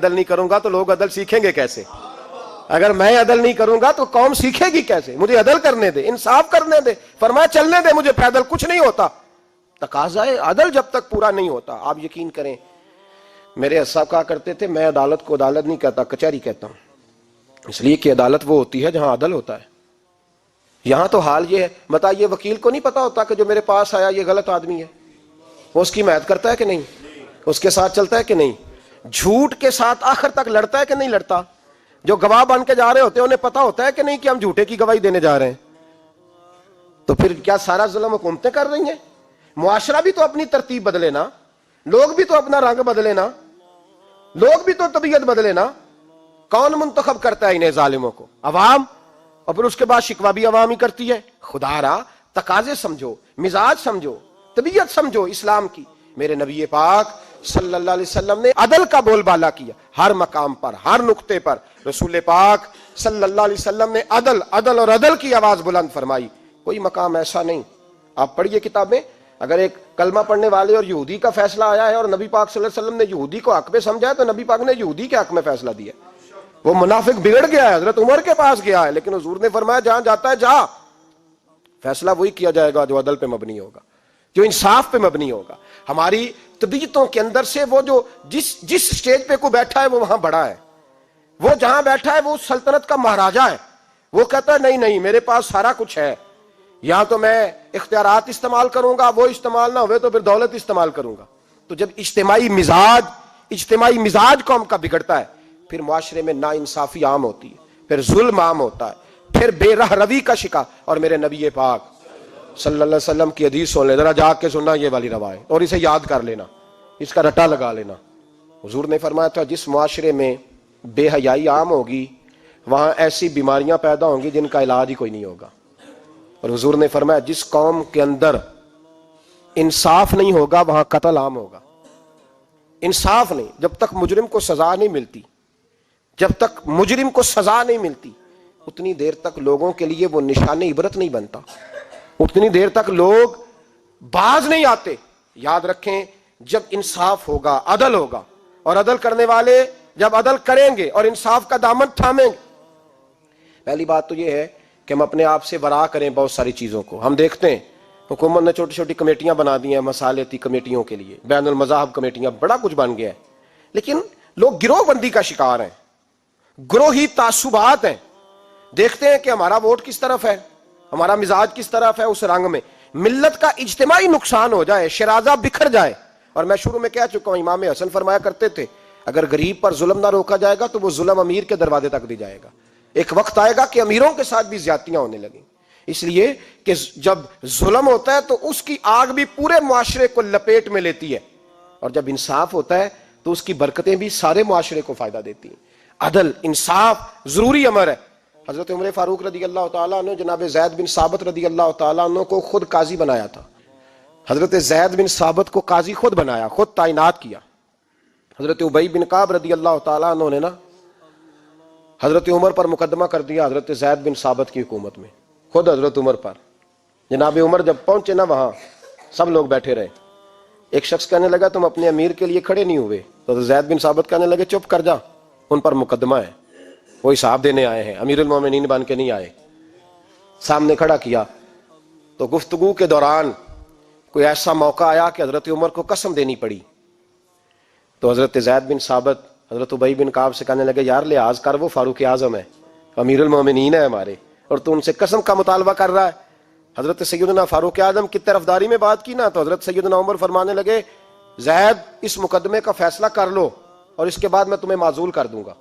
عدل نہیں کروں گا تو لوگ عدل سیکھیں گے کیسے؟ اگر میں عدل نہیں کروں گا تو قوم سیکھے گی کیسے؟ مجھے عدل کرنے دے، انصاف کرنے دے، فرمایا چلنے دے مجھے پیدل، کچھ نہیں ہوتا۔ تقاضا عدل جب تک پورا نہیں ہوتا، آپ یقین کریں میرے اسا کہا کرتے تھے میں عدالت کو عدالت نہیں کہتا، کچہری کہتا ہوں، اس لیے کہ عدالت وہ ہوتی ہے جہاں عدل ہوتا ہے۔ یہاں تو حال یہ ہے، بتائیے وکیل کو نہیں پتا ہوتا کہ جو میرے پاس آیا یہ غلط آدمی ہے، وہ اس کی حمایت کرتا ہے کہ نہیں؟ اس کے ساتھ چلتا ہے کہ نہیں؟ جھوٹ کے ساتھ آخر تک لڑتا ہے کہ نہیں لڑتا؟ جو گواہ بن کے جا رہے ہوتے ہیں انہیں پتا ہوتا ہے کہ نہیں کہ ہم جھوٹے کی گواہی دینے جا رہے ہیں؟ تو پھر کیا سارا ظلم حکومتیں کر رہی ہیں؟ معاشرہ بھی تو اپنی ترتیب بدلے نا، لوگ بھی تو اپنا رنگ بدلے نا، لوگ بھی تو طبیعت بدلے نا۔ کون منتخب کرتا ہے انہیں ظالموں کو؟ عوام، اور پھر اس کے بعد شکوہ بھی عوام ہی کرتی ہے۔ خدا را تقاضے سمجھو، مزاج سمجھو، طبیعت سمجھو اسلام کی۔ میرے نبی پاک صلی اللہ علیہ وسلم نے عدل کا بول بالا کیا، ہر مقام پر، ہر نقطے پر رسول پاک صلی اللہ علیہ وسلم نے عدل عدل اور عدل کی آواز بلند فرمائی۔ کوئی مقام ایسا نہیں، آپ پڑھیے کتابیں، اگر ایک کلمہ پڑھنے والے اور یہودی کا فیصلہ آیا ہے اور نبی پاک صلی اللہ علیہ وسلم نے یہودی کو حق میں سمجھا ہے تو نبی پاک نے یہودی کے حق میں فیصلہ دیا۔ وہ منافق بگڑ گیا ہے، حضرت عمر کے پاس گیا ہے، لیکن حضور نے فرمایا جہاں جاتا ہے جا، فیصلہ وہی کیا جائے گا جو عدل پہ مبنی ہوگا، جو انصاف پہ مبنی ہوگا۔ ہماری طبیعتوں کے اندر سے وہ جو جس سٹیج پہ کوئی بیٹھا ہے وہ وہاں بڑا ہے، وہ جہاں بیٹھا ہے وہ سلطنت کا مہاراجہ ہے، وہ کہتا ہے نہیں نہیں میرے پاس سارا کچھ ہے، یہاں تو میں اختیارات استعمال کروں گا، وہ استعمال نہ ہوئے تو پھر دولت استعمال کروں گا۔ تو جب اجتماعی مزاج قوم کا بگڑتا ہے، پھر معاشرے میں ناانصافی عام ہوتی ہے، پھر ظلم عام ہوتا ہے، پھر بے رہ روی کا شکار۔ اور میرے نبی پاک صلی اللہ علیہ وسلم کی حدیث سن لے، ذرا جاگ کے سننا یہ والی روایت، اور اسے یاد کر لینا، اس کا رٹا لگا لینا۔ حضور نے فرمایا تھا جس معاشرے میں بے حیائی عام ہوگی وہاں ایسی بیماریاں پیدا ہوں گی جن کا علاج ہی کوئی نہیں ہوگا۔ اور حضور نے فرمایا جس قوم کے اندر انصاف نہیں ہوگا وہاں قتل عام ہوگا۔ انصاف نہیں، جب تک مجرم کو سزا نہیں ملتی، جب تک مجرم کو سزا نہیں ملتی اتنی دیر تک لوگوں کے لیے وہ نشان عبرت نہیں بنتا، اتنی دیر تک لوگ باز نہیں آتے۔ یاد رکھیں جب انصاف ہوگا، عدل ہوگا، اور عدل کرنے والے جب عدل کریں گے اور انصاف کا دامن تھامیں گے، پہلی بات تو یہ ہے کہ ہم اپنے آپ سے ورا کریں بہت ساری چیزوں کو۔ ہم دیکھتے ہیں حکومت نے چھوٹی چھوٹی کمیٹیاں بنا دی ہیں مصالحتی کمیٹیوں کے لیے، بین المذاہب کمیٹیاں، بڑا کچھ بن گیا ہے، لیکن لوگ گروہ بندی کا شکار ہیں، گروہی تعصبات ہیں۔ دیکھتے ہیں کہ ہمارا ووٹ کس طرف ہے، ہمارا مزاج کس طرف ہے، اس رنگ میں ملت کا اجتماعی نقصان ہو جائے، شرازہ بکھر جائے۔ اور میں شروع میں کہہ چکا ہوں، امام حسن فرمایا کرتے تھے اگر غریب پر ظلم نہ روکا جائے گا تو وہ ظلم امیر کے دروازے تک بھی جائے گا۔ ایک وقت آئے گا کہ امیروں کے ساتھ بھی زیادتیاں ہونے لگیں، اس لیے کہ جب ظلم ہوتا ہے تو اس کی آگ بھی پورے معاشرے کو لپیٹ میں لیتی ہے، اور جب انصاف ہوتا ہے تو اس کی برکتیں بھی سارے معاشرے کو فائدہ دیتی ہیں۔ عدل انصاف ضروری امر ہے۔ حضرت عمر فاروق رضی اللہ تعالیٰ عنہ جناب زید بن ثابت رضی اللہ تعالیٰ عنہ کو خود قاضی بنایا تھا۔ حضرت زید بن ثابت کو قاضی خود بنایا، خود تعینات کیا۔ حضرت ابی بن کعب رضی اللہ تعالیٰ عنہ نے نا حضرت عمر پر مقدمہ کر دیا حضرت زید بن ثابت کی حکومت میں، خود حضرت عمر پر۔ جناب عمر جب پہنچے نا وہاں سب لوگ بیٹھے رہے، ایک شخص کہنے لگا تم اپنے امیر کے لیے کھڑے نہیں ہوئے، تو زید بن ثابت کہنے لگے چپ کر جا، ان پر مقدمہ ہے، وہ حساب دینے آئے ہیں، امیر المومنین بن کے نہیں آئے۔ سامنے کھڑا کیا تو گفتگو کے دوران کوئی ایسا موقع آیا کہ حضرت عمر کو قسم دینی پڑی، تو حضرت زید بن ثابت حضرت ابی بن کعب سے کہنے لگے یار لحاظ کر، وہ فاروق اعظم ہے، امیر المومنین ہے ہمارے، اور تو ان سے قسم کا مطالبہ کر رہا ہے۔ حضرت سیدنا فاروق اعظم کی طرفداری میں بات کی نا تو حضرت سیدنا عمر فرمانے لگے زید اس مقدمے کا فیصلہ کر لو اور اس کے بعد میں تمہیں معزول کر دوں گا،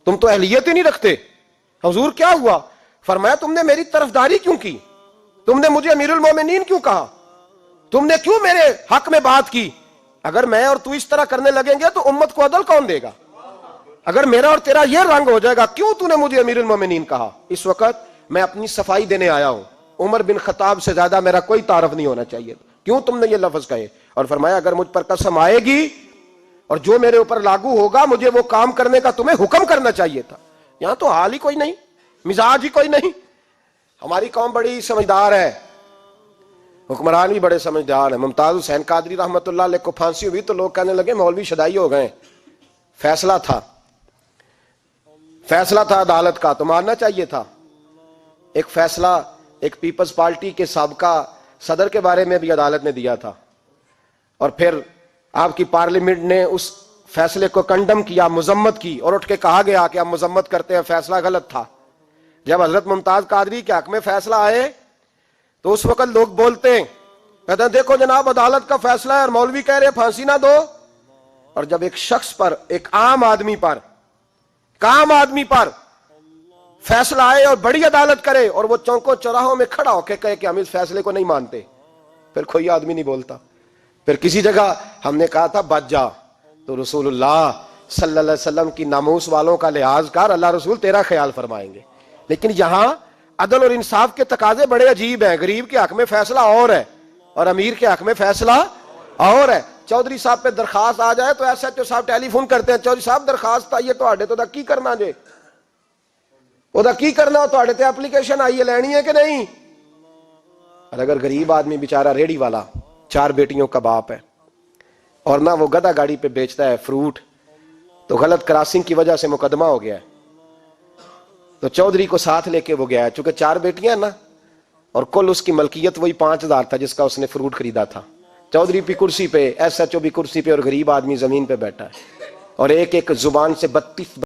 تم تو اہلیت ہی نہیں رکھتے۔ حضور کیا ہوا؟ فرمایا تم نے میری طرفداری کیوں کی، تم نے مجھے امیر المومنین کیوں کہا، تم نے کیوں میرے حق میں بات کی؟ اگر میں اور تو اس طرح کرنے لگیں گے تو امت کو عدل کون دے گا؟ اگر میرا اور تیرا یہ رنگ ہو جائے گا، کیوں تو نے مجھے امیر المومنین کہا؟ اس وقت میں اپنی صفائی دینے آیا ہوں، عمر بن خطاب سے زیادہ میرا کوئی تعارف نہیں ہونا چاہیے، کیوں تم نے یہ لفظ کہے؟ اور فرمایا اگر مجھ پر قسم آئے گی اور جو میرے اوپر لاگو ہوگا مجھے وہ کام کرنے کا تمہیں حکم کرنا چاہیے تھا۔ یہاں تو حال ہی کوئی نہیں، مزاج ہی کوئی نہیں۔ ہماری قوم بڑی سمجھدار ہے، حکمران بھی بڑے سمجھدار ہیں۔ ممتاز حسین قادری رحمۃ اللہ علیہ کو پھانسی ہوئی تو لوگ کہنے لگے مولوی شدائی ہو گئے، فیصلہ تھا عدالت کا تو ماننا چاہیے تھا. ایک فیصلہ ایک پیپلز پارٹی کے سابقہ صدر کے بارے میں بھی عدالت نے دیا تھا, اور پھر آپ کی پارلیمنٹ نے اس فیصلے کو کنڈم کیا, مذمت کی, اور اٹھ کے کہا گیا کہ ہم مذمت کرتے ہیں, فیصلہ غلط تھا. جب حضرت ممتاز قادری کے حق میں فیصلہ آئے تو اس وقت لوگ بولتے ہیں, کہتے ہیں دیکھو جناب عدالت کا فیصلہ ہے اور مولوی کہہ رہے پھانسی نہ دو. اور جب ایک شخص پر, ایک عام آدمی پر فیصلہ آئے اور بڑی عدالت کرے اور وہ چوکوں چوراہوں میں کھڑا ہو کے کہے کہ ہم اس فیصلے کو نہیں مانتے, پھر کوئی آدمی نہیں بولتا. پھر کسی جگہ ہم نے کہا تھا بچ جا, تو رسول اللہ صلی اللہ علیہ وسلم کی ناموس والوں کا لحاظ کر, اللہ رسول تیرا خیال فرمائیں گے. لیکن یہاں عدل اور انصاف کے تقاضے بڑے عجیب ہیں. غریب کے حق میں فیصلہ اور ہے اور امیر کے حق میں فیصلہ اور ہے. چودھری صاحب پہ درخواست آ جائے تو ایس ایچ او صاحب ٹیلی فون کرتے ہیں, چودھری صاحب درخواست آئیے تو کی کرنا جے, کی کرنا تے تے اپلیکیشن آئیے لینی ہے کہ نہیں. اور اگر غریب آدمی بیچارہ ریڑی والا 4 بیٹیوں کا باپ ہے اور نہ وہ گدھا گاڑی پہ بیچتا ہے فروٹ, تو غلط کراسنگ کی وجہ سے مقدمہ ہو گیا ہے, تو چودھری کو ساتھ لے کے وہ گیا ہے, چونکہ 4 بیٹیاں نا اور کل اس کی ملکیت وہی 5000 تھا جس کا اس نے فروٹ خریدا تھا. چودھری بھی کرسی پہ, ایس ایچ او بھی کرسی پہ, اور غریب آدمی زمین پہ بیٹھا ہے, اور ایک زبان سے 32